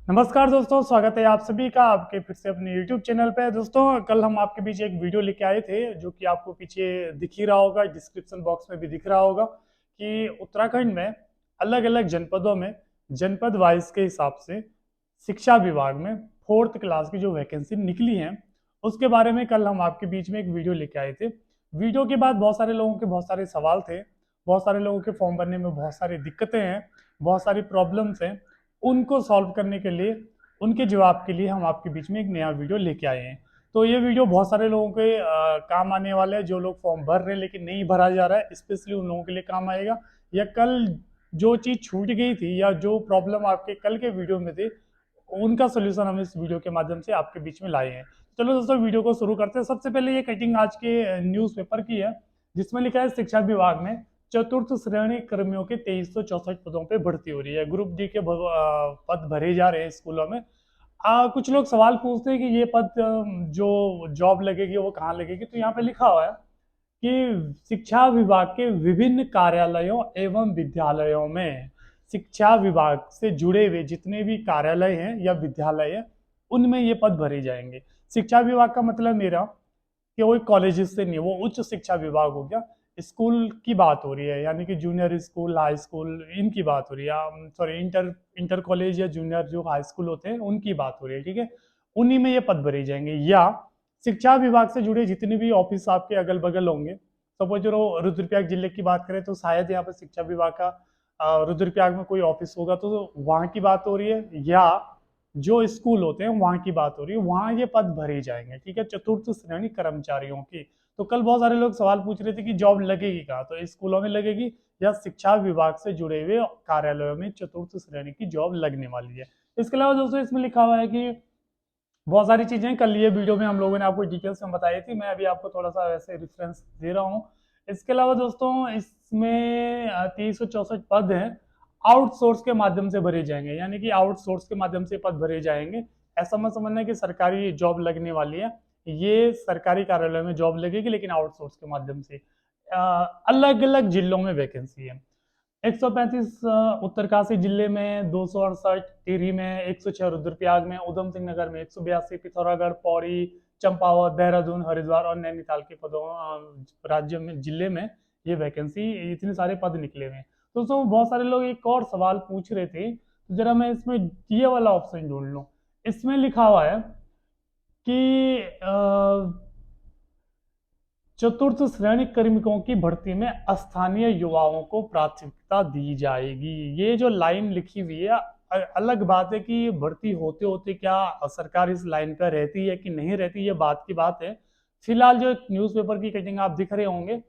नमस्कार दोस्तों, स्वागत है आप सभी का आपके फिर से अपने YouTube चैनल पे। दोस्तों, कल हम आपके बीच एक वीडियो लेके आए थे जो कि आपको पीछे दिख ही रहा होगा, डिस्क्रिप्शन बॉक्स में भी दिख रहा होगा कि उत्तराखंड में अलग अलग जनपदों में जनपद वाइज के हिसाब से शिक्षा विभाग में फोर्थ क्लास की जो वैकेंसी निकली है उसके बारे में कल हम आपके बीच में एक वीडियो लेके आए थे। वीडियो के बाद बहुत सारे लोगों के बहुत सारे सवाल थे, बहुत सारे लोगों के फॉर्म भरने में बहुत सारी दिक्कतें हैं, बहुत सारी प्रॉब्लम्स हैं। उनको सॉल्व करने के लिए, उनके जवाब के लिए हम आपके बीच में एक नया वीडियो लेके आए हैं। तो ये वीडियो बहुत सारे लोगों के काम आने वाला है, जो लोग फॉर्म भर रहे हैं लेकिन नहीं भरा जा रहा है, स्पेशली उन लोगों के लिए काम आएगा। या कल जो चीज़ छूट गई थी या जो प्रॉब्लम आपके कल के वीडियो में थी, उनका सोल्यूशन हम इस वीडियो के माध्यम से आपके बीच में लाए हैं। चलो दोस्तों, वीडियो को शुरू करते हैं। सबसे पहले ये कटिंग आज के न्यूज़पेपर की है, जिसमें लिखा है शिक्षा विभाग में चतुर्थ श्रेणी कर्मियों के 2364 पदों पे भर्ती हो रही है। ग्रुप डी के पद भरे जा रहे हैं स्कूलों में। कुछ लोग सवाल पूछते हैं कि ये पद जो जॉब लगेगी वो कहाँ लगेगी। तो यहाँ पे लिखा हुआ है कि शिक्षा विभाग के विभिन्न कार्यालयों एवं विद्यालयों में शिक्षा विभाग से जुड़े हुए जितने भी कार्यालय हैं या विद्यालय हैं, उनमें ये पद भरे जाएंगे। शिक्षा विभाग का मतलब मेरा कि वो कॉलेजेस से नहीं, वो उच्च शिक्षा विभाग हो गया। स्कूल की बात हो रही है, यानी कि जूनियर स्कूल, हाई स्कूल, इनकी बात हो रही है। सॉरी, इंटर इंटर कॉलेज या जूनियर जो हाई स्कूल होते हैं उनकी बात हो रही है, ठीक है। उन्हीं में ये पद भरे जाएंगे। या शिक्षा विभाग से जुड़े जितने भी ऑफिस आपके अगल बगल होंगे, सपोज रुद्रप्रयाग जिले की बात करें तो शायद यहाँ पर शिक्षा विभाग का रुद्रप्रयाग में कोई ऑफिस होगा, तो वहाँ की बात हो रही है। या जो स्कूल होते हैं वहाँ की बात हो रही है, वहाँ ये पद भरे जाएंगे, ठीक है, चतुर्थ श्रेणी कर्मचारियों की। तो कल बहुत सारे लोग सवाल पूछ रहे थे कि जॉब लगेगी कहाँ, तो स्कूलों में लगेगी या शिक्षा विभाग से जुड़े हुए कार्यालयों में चतुर्थ श्रेणी की जॉब लगने वाली है। इसके अलावा दोस्तों इसमें लिखा हुआ है कि बहुत सारी चीजें कल ये वीडियो में हम लोगों ने आपको डिटेल्स में बताई थी, मैं अभी आपको थोड़ा सा वैसे रेफरेंस दे रहा हूँ। इसके अलावा दोस्तों इसमें 364 पद हैं, आउटसोर्स के माध्यम से भरे जाएंगे, यानी कि आउटसोर्स के माध्यम से पद भरे जाएंगे। ऐसा मत समझना कि सरकारी जॉब लगने वाली है, ये सरकारी कार्यालय में जॉब लगेगी लेकिन आउटसोर्स के माध्यम से। अलग अलग जिलों में वैकेंसी है। 135 उत्तरकाशी जिले में, 268 टिहरी में, 106 रुद्रप्रयाग में, उधम सिंह नगर में, 182 पिथौरागढ़, पौड़ी, चंपावत, देहरादून, हरिद्वार और नैनीताल के पदों राज्य में, जिले में ये वैकेंसी, इतने सारे पद निकले हुए हैं। दोस्तों बहुत सारे लोग एक और सवाल पूछ रहे थे, तो जरा मैं इसमें ये वाला ऑप्शन ढूंढ लूँ। इसमें लिखा हुआ है कि चतुर्थ श्रेणी कार्मिकों की भर्ती में स्थानीय युवाओं को प्राथमिकता दी जाएगी। ये जो लाइन लिखी हुई है, अलग बात है कि भर्ती होते होते क्या सरकार इस लाइन पर रहती है कि नहीं रहती, ये बात की बात है। फिलहाल जो न्यूज़पेपर की कटिंग आप दिख रहे होंगे,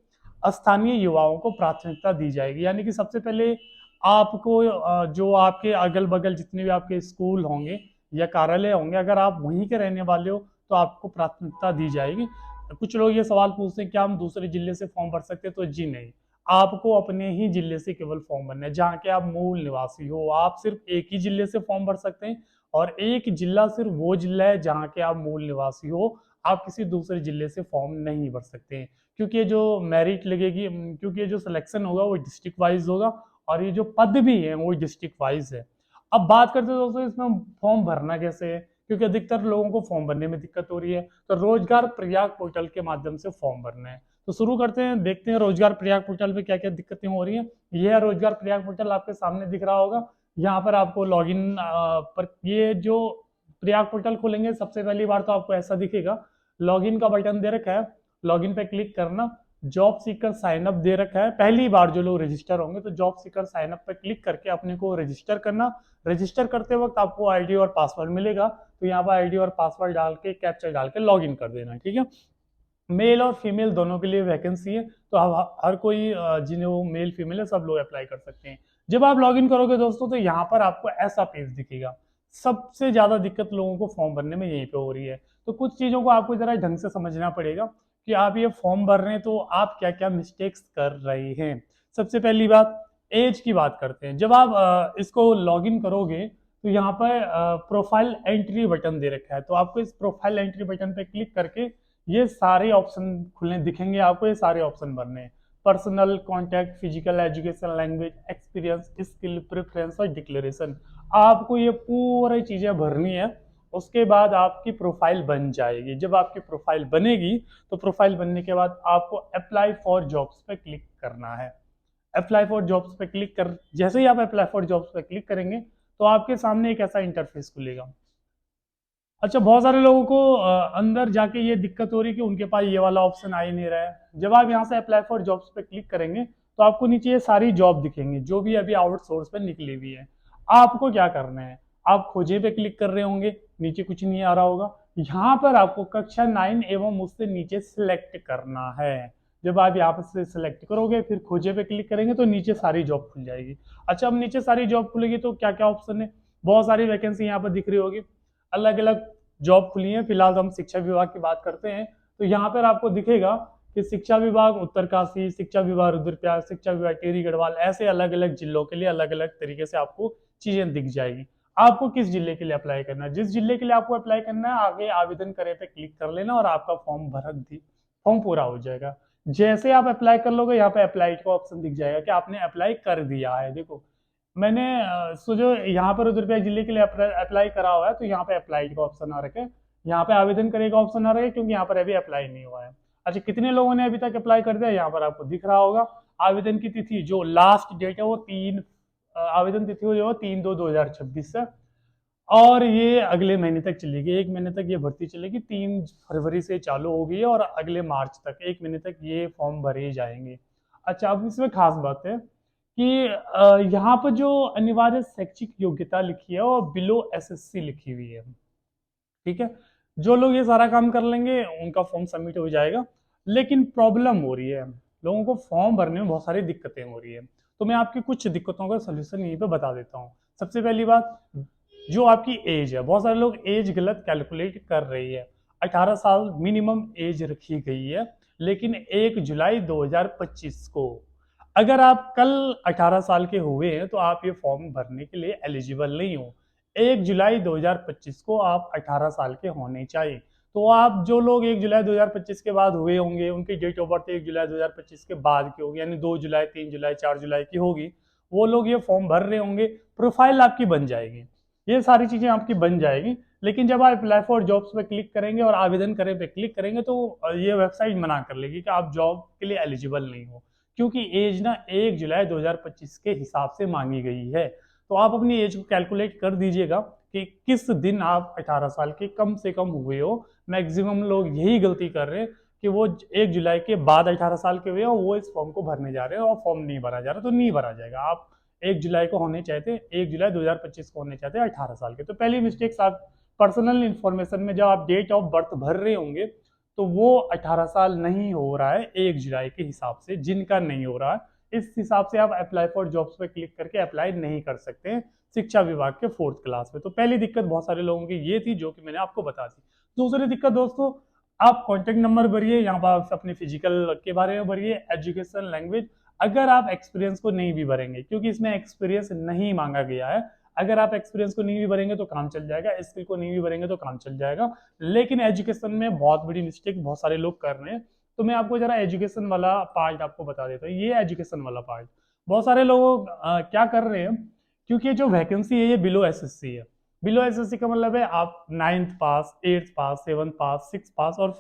स्थानीय युवाओं को प्राथमिकता दी जाएगी, यानी कि सबसे पहले आपको जो आपके अगल बगल जितने भी आपके स्कूल होंगे या कार्यालय होंगे, अगर आप वहीं के रहने वाले हो तो आपको प्राथमिकता दी जाएगी। कुछ लोग ये सवाल पूछते हैं क्या हम दूसरे जिले से फॉर्म भर सकते हैं, तो जी नहीं, आपको अपने ही जिले से केवल फॉर्म भरना है, जहाँ के आप मूल निवासी हो। आप सिर्फ एक ही जिले से फॉर्म भर सकते हैं, और एक जिला सिर्फ वो जिला है जहाँ के आप मूल निवासी हो। आप किसी दूसरे जिले से फॉर्म नहीं भर सकते हैं, क्योंकि ये जो मेरिट लगेगी, क्योंकि ये जो सिलेक्शन होगा वो डिस्ट्रिक्ट वाइज होगा, और ये जो पद भी है वो डिस्ट्रिक्ट वाइज है। अब बात करते हैं दोस्तों इसमें फॉर्म भरना कैसे है, क्योंकि अधिकतर लोगों को फॉर्म भरने में दिक्कत हो रही है। तो रोजगार प्रयाग पोर्टल के माध्यम से फॉर्म भरना है। तो शुरू करते हैं, देखते हैं रोजगार प्रयाग पोर्टल पे क्या क्या दिक्कतें हो रही हैं। यह रोजगार प्रयाग पोर्टल आपके सामने दिख रहा होगा। यहाँ पर आपको लॉगिन पर, ये जो प्रयाग पोर्टल खोलेंगे सबसे पहली बार तो आपको ऐसा दिखेगा, लॉगिन का बटन दे रखा है, लॉगिन पे क्लिक करना। जॉब सीकर साइन अप दे रखा है, पहली बार जो लोग रजिस्टर होंगे तो जॉब सीकर साइन अप पे क्लिक करके अपने को रजिस्टर करना। रजिस्टर करते वक्त आपको आईडी और पासवर्ड मिलेगा, तो यहाँ पर आईडी और पासवर्ड डाल के, कैप्चर डाल के लॉगिन कर देना, ठीक है। मेल और फीमेल दोनों के लिए वैकेंसी है, तो हर कोई जिन्हें वो मेल फीमेल है सब लोग अप्लाई कर सकते हैं। जब आप लॉगिन करोगे दोस्तों तो यहाँ पर आपको ऐसा पेज दिखेगा। सबसे ज्यादा दिक्कत लोगों को फॉर्म भरने में यहीं पे हो रही है। तो कुछ चीजों को आपको जरा ढंग से समझना पड़ेगा कि आप ये फॉर्म भर रहे हैं तो आप क्या क्या मिस्टेक्स कर रहे हैं। सबसे पहली बात, एज की बात करते हैं। जब आप इसको लॉगिन करोगे तो यहाँ पर प्रोफाइल एंट्री बटन दे रखा है, तो आपको इस प्रोफाइल एंट्री बटन पे क्लिक करके ये सारे ऑप्शन खुलने दिखेंगे आपको। ये सारे ऑप्शन भरने हैं, personal, contact, physical, education, language, experience, skill, preference और डिक्लेरेशन। आपको ये पूरी चीजें भरनी है। उसके बाद आपकी प्रोफाइल बन जाएगी। जब आपकी प्रोफाइल बनेगी तो प्रोफाइल बनने के बाद आपको अप्लाई फॉर जॉब्स पे क्लिक करना है। अप्लाई फॉर जॉब्स पे क्लिक कर जैसे ही आप अप्लाई फॉर जॉब्स पे क्लिक करेंगे तो आपके सामने एक ऐसा इंटरफेस खुलेगा। अच्छा, बहुत सारे लोगों को अंदर जाके ये दिक्कत हो रही है कि उनके पास ये वाला ऑप्शन आ ही नहीं रहा है। जब आप यहाँ से अप्लाई फॉर जॉब्स पे क्लिक करेंगे तो आपको नीचे ये सारी जॉब दिखेंगी जो भी अभी आउटसोर्स पे निकली हुई है। आपको क्या करना है, आप खोजे पे क्लिक कर रहे होंगे, नीचे कुछ नहीं आ रहा होगा। यहाँ पर आपको कक्षा 9 एवं उससे नीचे सिलेक्ट करना है। जब आप यहाँ पर से सिलेक्ट करोगे फिर खोजे पे क्लिक करेंगे तो नीचे सारी जॉब खुल जाएगी। अच्छा, अब नीचे सारी जॉब खुलेगी तो क्या क्या ऑप्शन है, बहुत सारी वैकेंसी यहाँ पर दिख रही होगी, अलग अलग जॉब खुली है। फिलहाल हम शिक्षा विभाग की बात करते हैं तो यहाँ पर आपको दिखेगा कि शिक्षा विभाग उत्तरकाशी, शिक्षा विभाग रुद्रप्रयाग, शिक्षा विभाग टिहरी गढ़वाल, ऐसे अलग अलग जिलों के लिए अलग अलग तरीके से आपको चीजें दिख जाएगी। आपको किस जिले के लिए अप्लाई करना है, जिस जिले के लिए आपको अप्लाई करना है आगे आवेदन करे पे क्लिक कर लेना और आपका फॉर्म पूरा हो जाएगा। जैसे आप अप्लाई कर लोगे यहाँ पे अप्लाई का ऑप्शन दिख जाएगा कि आपने अप्लाई कर दिया है। देखो मैंने सो जो यहाँ पर रुद्रप्रयाग जिले के लिए अप्लाई करा हुआ है तो यहाँ पे अप्लाई का ऑप्शन आ रखा है, यहाँ पे आवेदन करेगा ऑप्शन आ रहा है क्योंकि यहाँ पर अभी अप्लाई नहीं हुआ है। अच्छा, कितने लोगों ने अभी तक अप्लाई कर दिया यहाँ पर आपको दिख रहा होगा। आवेदन की तिथि जो लास्ट डेट है वो आवेदन तिथि जो है 3/2/2026 है और ये अगले महीने तक चलेगी। एक महीने तक ये भर्ती चलेगी, 3 फरवरी से चालू होगी है और अगले मार्च तक एक महीने तक ये फॉर्म भरे जाएंगे। अच्छा, अब इसमें खास बात है कि यहाँ पर जो अनिवार्य शैक्षिक योग्यता लिखी है वो बिलो एसएससी लिखी हुई है। ठीक है, जो लोग ये सारा काम कर लेंगे उनका फॉर्म सबमिट हो जाएगा। लेकिन प्रॉब्लम हो रही है, लोगों को फॉर्म भरने में बहुत सारी दिक्कतें हो रही है। तो मैं आपकी कुछ दिक्कतों का सोल्यूशन यहीं पे बता देता हूँ। सबसे पहली बात, जो आपकी एज है, बहुत सारे लोग एज गलत कैलकुलेट कर रही है। 18 साल मिनिमम एज रखी गई है, लेकिन 1 जुलाई 2025 को अगर आप कल 18 साल के हुए हैं तो आप ये फॉर्म भरने के लिए एलिजिबल नहीं हो। 1 जुलाई 2025 को आप 18 साल के होने चाहिए। तो आप जो लोग 1 जुलाई 2025 के बाद हुए होंगे उनकी डेट ऑफ बर्थ 1 जुलाई 2025 के बाद की होगी, यानी 2 जुलाई, 3 जुलाई, 4 जुलाई की होगी, वो लोग ये फॉर्म भर रहे होंगे, प्रोफाइल आपकी बन जाएगी, ये सारी चीजें आपकी बन जाएगी। लेकिन जब आप अप्लाई फॉर जॉब्स पे क्लिक करेंगे और आवेदन करें पे क्लिक करेंगे तो ये वेबसाइट मना कर लेगी कि आप जॉब के लिए एलिजिबल नहीं हो, क्योंकि एज ना 1 जुलाई 2025 के हिसाब से मांगी गई है। तो आप अपनी एज को कैलकुलेट कर दीजिएगा कि किस दिन आप 18 साल के कम से कम हुए हो। मैक्सिमम लोग यही गलती कर रहे हैं कि वो 1 जुलाई के बाद 18 साल के हुए और वो इस फॉर्म को भरने जा रहे हैं और फॉर्म नहीं भरा जा रहा, तो नहीं भरा जाएगा। आप 1 जुलाई को होने चाहते, 1 जुलाई 2025 को होने चाहते हैं 18 साल के। तो पहली मिस्टेक्स आप पर्सनल इंफॉर्मेशन में जब आप डेट ऑफ बर्थ भर रहे होंगे तो वो 18 साल नहीं हो रहा है 1 जुलाई के हिसाब से, जिनका नहीं हो रहा है इस हिसाब से आप अप्लाई फॉर जॉब्स पे क्लिक करके अप्लाई नहीं कर सकते हैं शिक्षा विभाग के 4th क्लास में। तो पहली दिक्कत बहुत सारे लोगों की ये थी जो कि मैंने आपको बता दी। दूसरी दिक्कत दोस्तों, आप कॉन्टेक्ट नंबर भरिए, यहाँ पर आप अपने फिजिकल के बारे में भरिए, एजुकेशन, लैंग्वेज। अगर आप एक्सपीरियंस को नहीं भी भरेंगे क्योंकि इसमें एक्सपीरियंस नहीं मांगा गया है, अगर आप एक्सपीरियंस को नहीं भी भरेंगे तो काम चल जाएगा, स्किल को नहीं भी भरेंगे तो काम चल जाएगा। लेकिन एजुकेशन में बहुत बड़ी मिस्टेक बहुत सारे लोग कर रहे हैं, तो मैं आपको जरा एजुकेशन वाला पार्ट आपको बता देता हूँ। ये एजुकेशन वाला पार्ट बहुत सारे लोग क्या कर रहे हैं, क्योंकि जो वैकेंसी है ये बिलो एसएससी है। बिलो एसएससी का मतलब है आप 9th पास, 8th पास, 7th पास, 6th पास और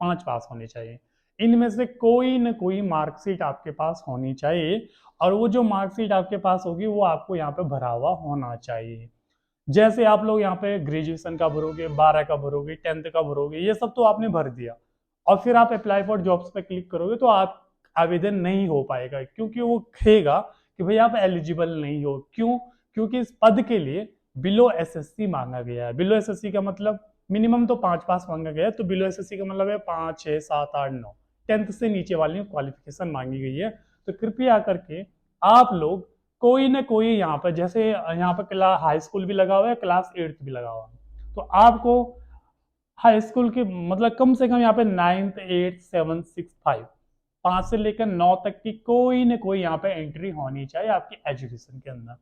5 पास होने चाहिए। इनमें से कोई ना कोई मार्कशीट आपके पास होनी चाहिए और वो जो मार्कशीट आपके पास होगी वो आपको यहाँ पे भरा हुआ होना चाहिए। जैसे आप लोग यहाँ पे ग्रेजुएशन का भरोगे, 12 का भरोगे, 10th का भरोगे, ये सब तो आपने भर दिया और फिर आप अप्लाई फॉर जॉब्स पे क्लिक करोगे तो आप आवेदन नहीं हो पाएगा, क्योंकि वो कहेगा कि भाई आप एलिजिबल नहीं हो। क्यों? क्योंकि इस पद के लिए बिलो एसएससी मांगा गया है। बिलो एसएससी का मतलब मिनिमम तो 5 पास मांगा गया है, तो बिलो एसएससी का मतलब है 5, 6, 7, 8, 9, 10th से नीचे वाली क्वालिफिकेशन मांगी गई है। तो कृपया करके आप लोग कोई ना कोई यहाँ पर, जैसे यहाँ पर क्लास हाई स्कूल भी लगा हुआ है, क्लास 8th भी लगा हुआ है, तो आपको हाई स्कूल के मतलब कम से कम यहाँ पे 9th, 8th, 7th, 6th, 5, 5 से लेकर 9 तक की कोई ना कोई यहाँ पे एंट्री होनी चाहिए आपकी एजुकेशन के अंदर।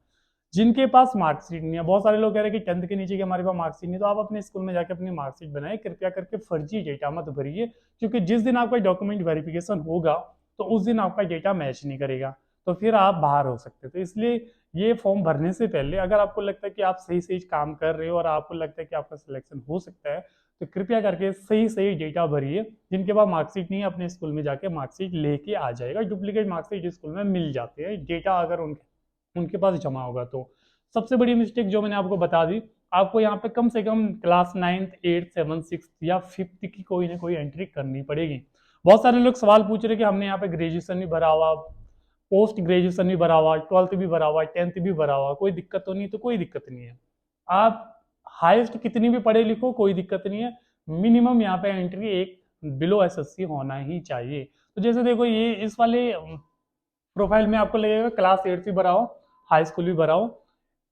जिनके पास मार्कशीट नहीं है, बहुत सारे लोग कह रहे हैं कि 10th के नीचे की हमारे पास मार्कशीट नहीं, तो आप अपने स्कूल में जाकर अपनी मार्कशीट बनाए। कृपया करके फर्जी डेटा मत भरिए, क्योंकि जिस दिन आपका डॉक्यूमेंट वेरिफिकेशन होगा तो उस दिन आपका डेटा मैच नहीं करेगा, तो फिर आप बाहर हो सकते। तो इसलिए ये फॉर्म भरने से पहले अगर आपको लगता है कि आप सही सही काम कर रहे हो और आपको लगता है कि आपका सिलेक्शन हो सकता है, तो कृपया करके सही सही डेटा भरिए। जिनके पास मार्कशीट नहीं है अपने स्कूल में जाके मार्कशीट लेके आ जाएगा। डुप्लीकेट मार्कशीट स्कूल में मिल जाते हैं, डेटा अगर उनके पास जमा होगा तो। सबसे बड़ी मिस्टेक जो मैंने आपको बता दी, आपको यहाँ पे कम से कम class 9th 8th 7th 6th या 5th की कोई ना कोई एंट्री करनी पड़ेगी। बहुत सारे लोग सवाल पूछ रहे कि हमने यहाँ पे ग्रेजुएशन भी भरा हुआ, पोस्ट ग्रेजुएशन भी भरा हुआ, 12th भी भरा हुआ, 10th भी भरा हुआ, कोई दिक्कत तो नहीं? तो कोई दिक्कत नहीं है। आप हाईएस्ट कितनी भी पढ़े लिखो कोई दिक्कत नहीं है, मिनिमम यहाँ पे एंट्री एक बिलो एसएससी होना ही चाहिए। तो जैसे देखो ये इस वाले प्रोफाइल में आपको लगेगा क्लास 8 भी भरा हो, हाई स्कूल भी भरा हो,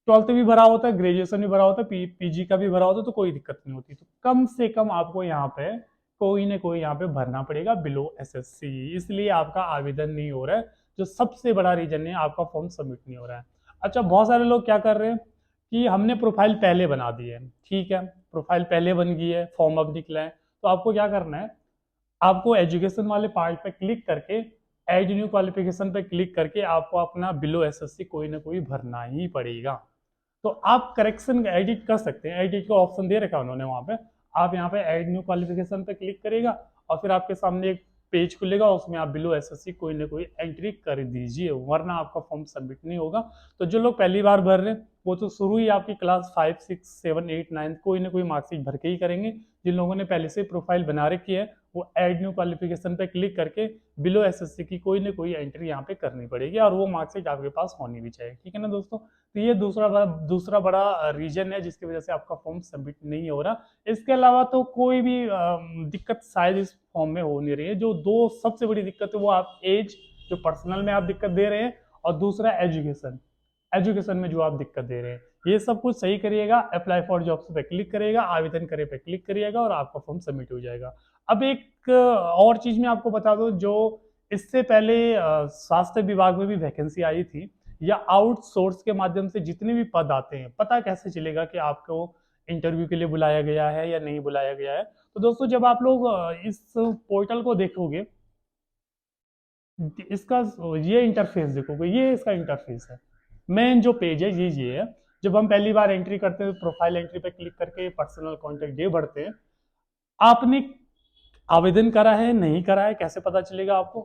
12th भी भरा होता है, ग्रेजुएशन भी भरा होता है, पीजी का भी भरा होता है, तो कोई दिक्कत नहीं होती। तो कम से कम आपको यहाँ पे कोई ना कोई यहाँ पे भरना पड़ेगा बिलो एसएससी, इसलिए आपका आवेदन नहीं हो रहा है, जो सबसे बड़ा रीजन है आपका फॉर्म सबमिट नहीं हो रहा है। अच्छा, बहुत सारे लोग क्या कर रहे हैं कि हमने प्रोफाइल पहले बना दी है, ठीक है, प्रोफाइल पहले बन गई है, फॉर्म अब निकला है, तो आपको क्या करना है, आपको एजुकेशन वाले पार्ट पे क्लिक करके एड न्यू क्वालिफिकेशन पे क्लिक करके आपको अपना बिलो एसएससी कोई ना कोई भरना ही पड़ेगा। तो आप करेक्शन एडिट कर सकते हैं, एडिट का ऑप्शन दे रखा है उन्होंने वहां पे। आप यहाँ पे ऐड न्यू क्वालिफिकेशन पे क्लिक करेगा और फिर आपके सामने एक पेज खुलेगा, उसमें आप बिलो एसएससी कोई ना कोई एंट्री कर दीजिए, वरना आपका फॉर्म सबमिट नहीं होगा। तो जो लोग पहली बार भर रहे हैं वो तो शुरू ही आपकी क्लास 5 6 7 8 9 कोई ना कोई मार्कशीट भर के ही करेंगे। जिन लोगों ने पहले से प्रोफाइल बना रखी है वो ऐड न्यू क्वालिफिकेशन पे क्लिक करके बिलो एसएससी की कोई ना कोई एंट्री यहाँ पे करनी पड़ेगी, और वो मार्कशीट आपके पास होनी भी चाहिए, ठीक है ना दोस्तों। तो ये दूसरा बड़ा रीजन है जिसकी वजह से आपका फॉर्म सबमिट नहीं हो रहा। इसके अलावा तो कोई भी दिक्कत शायद इस फॉर्म में हो नहीं रही है। जो दो सबसे बड़ी दिक्कत है वो आप एज, जो पर्सनल में आप दिक्कत दे रहे हैं, और दूसरा एजुकेशन, एजुकेशन में जो आप दिक्कत दे रहे हैं, ये सब कुछ सही करिएगा। अप्लाई फॉर जॉब्स पे क्लिक करिएगा, आवेदन करे पे क्लिक करिएगा और आपका फॉर्म सबमिट हो जाएगा। अब एक और चीज मैं आपको बता दूं, जो इससे पहले स्वास्थ्य विभाग में भी वैकेंसी आई थी, या आउटसोर्स के माध्यम से जितने भी पद आते हैं, पता कैसे चलेगा कि आपको इंटरव्यू के लिए बुलाया गया है या नहीं बुलाया गया है? तो दोस्तों जब आप लोग इस पोर्टल को देखोगे, इसका ये इंटरफेस देखोगे, ये इसका इंटरफेस है। मेन जो पेज है ये है। जब हम पहली बार एंट्री करते हैं प्रोफाइल एंट्री पे क्लिक करके पर्सनल कॉन्टेक्ट ये भरते हैं। आपने आवेदन करा है नहीं करा है कैसे पता चलेगा आपको?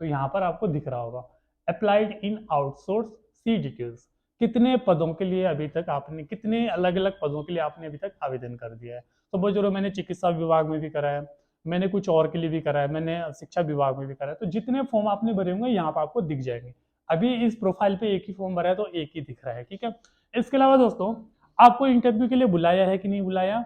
तो यहाँ पर आपको दिख रहा होगा applied in outsource, see details. कितने पदों के लिए अभी तक आपने, कितने अलग अलग पदों के लिए आपने अभी तक आवेदन कर दिया है? तो बोल जरूर मैंने चिकित्सा विभाग में भी करा है, मैंने कुछ और के लिए भी करा है, मैंने शिक्षा विभाग में भी करा है। तो जितने फॉर्म आपने भरे होंगे यहाँ पर आपको दिख जाएंगे। अभी इस प्रोफाइल पे एक ही फॉर्म भरा है तो एक ही दिख रहा है, ठीक है। इसके अलावा दोस्तों आपको इंटरव्यू के लिए बुलाया है कि नहीं बुलाया,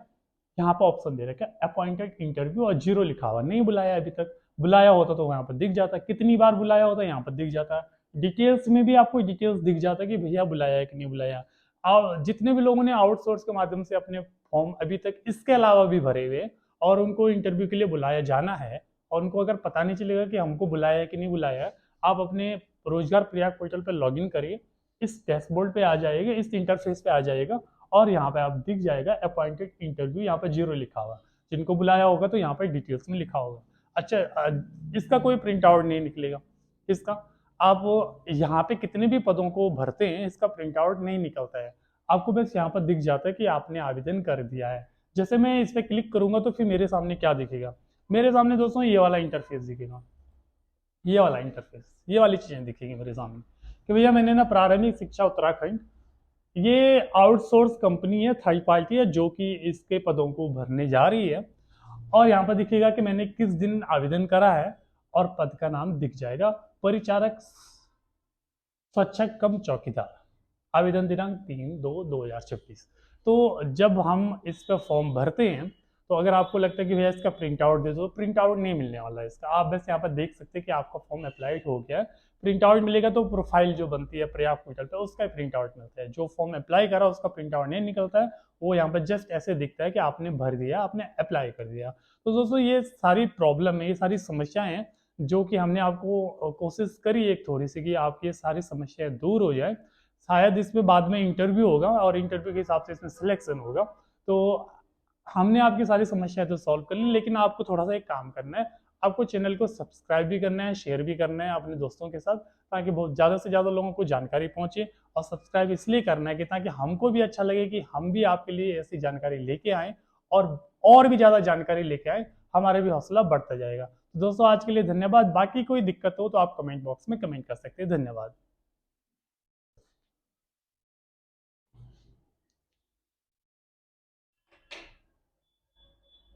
यहाँ पर ऑप्शन दे रखा है अपॉइंटेड इंटरव्यू और 0 लिखा हुआ, नहीं बुलाया अभी तक। बुलाया होता तो यहाँ पर दिख जाता, कितनी बार बुलाया होता यहाँ पर दिख जाता। डिटेल्स में भी आपको डिटेल्स दिख जाता कि भैया बुलाया है कि नहीं बुलाया। और जितने भी लोगों ने आउटसोर्स के माध्यम से अपने फॉर्म अभी तक इसके अलावा भी भरे हुए और उनको इंटरव्यू के लिए बुलाया जाना है, और उनको अगर पता नहीं चलेगा कि हमको बुलाया है कि नहीं बुलाया है, आप अपने रोजगार प्रयाग पोर्टल पर लॉग इन करिए, इस डैशबोर्ड पे आ जाएगा, इस इंटरफेस पे आ जाएगा, और यहाँ पे आप दिख जाएगा अपॉइंटेड इंटरव्यू, यहाँ पे 0 लिखा हुआ। जिनको बुलाया होगा तो यहाँ पे डिटेल्स में लिखा होगा। अच्छा, इसका कोई प्रिंट आउट नहीं निकलेगा। इसका आप यहाँ पे कितने भी पदों को भरते हैं इसका प्रिंट आउट नहीं निकलता है, आपको बस यहाँ पर दिख जाता है कि आपने आवेदन कर दिया है। जैसे मैं इस पर क्लिक करूंगा तो फिर मेरे सामने क्या दिखेगा? मेरे सामने दोस्तों ये वाला इंटरफेस दिखेगा, ये वाला इंटरफेस, ये वाली चीजें दिखेगी मेरे सामने कि भैया मैंने ना प्रारंभिक शिक्षा उत्तराखंड, ये आउटसोर्स कंपनी है, थर्ड पार्टी है जो कि इसके पदों को भरने जा रही है। और यहाँ पर दिखेगा कि मैंने किस दिन आवेदन करा है, और पद का नाम दिख जाएगा परिचारक स्वच्छक कम चौकीदार, आवेदन दिनांक 3/2/2026। तो जब हम इस पर फॉर्म भरते हैं तो अगर आपको लगता है कि भैया इसका प्रिंट आउट दे दो, प्रिंट आउट नहीं मिलने वाला है इसका। आप बस यहाँ पर देख सकते हैं कि आपका फॉर्म अप्लाइड हो गया है। प्रिंट आउट मिलेगा तो प्रोफाइल जो बनती है प्रयाग पोर्टल पे उसका प्रिंट आउट मिलता है। जो फॉर्म अप्लाई करा उसका प्रिंट आउट नहीं निकलता है, वो यहाँ पर जस्ट ऐसे दिखता है कि आपने भर दिया, आपने अप्लाई कर दिया। तो दोस्तों ये सारी प्रॉब्लम है, ये सारी समस्याएं हैं जो कि हमने आपको कोशिश करी एक थोड़ी सी कि आपकी ये सारी समस्याएं दूर हो जाए। शायद इसमें बाद में इंटरव्यू होगा और इंटरव्यू के हिसाब से इसमें सिलेक्शन होगा। तो हमने आपकी सारी समस्याएं तो सॉल्व कर ली, लेकिन आपको थोड़ा सा एक काम करना है, आपको चैनल को सब्सक्राइब भी करना है, शेयर भी करना है अपने दोस्तों के साथ, ताकि बहुत ज़्यादा से ज़्यादा लोगों को जानकारी पहुंचे। और सब्सक्राइब इसलिए करना है कि ताकि हमको भी अच्छा लगे कि हम भी आपके लिए ऐसी जानकारी लेके आए और भी ज़्यादा जानकारी लेके आए, हमारा भी हौसला बढ़ता जाएगा। तो दोस्तों आज के लिए धन्यवाद। बाकी कोई दिक्कत हो तो आप कमेंट बॉक्स में कमेंट कर सकते हैं। धन्यवाद।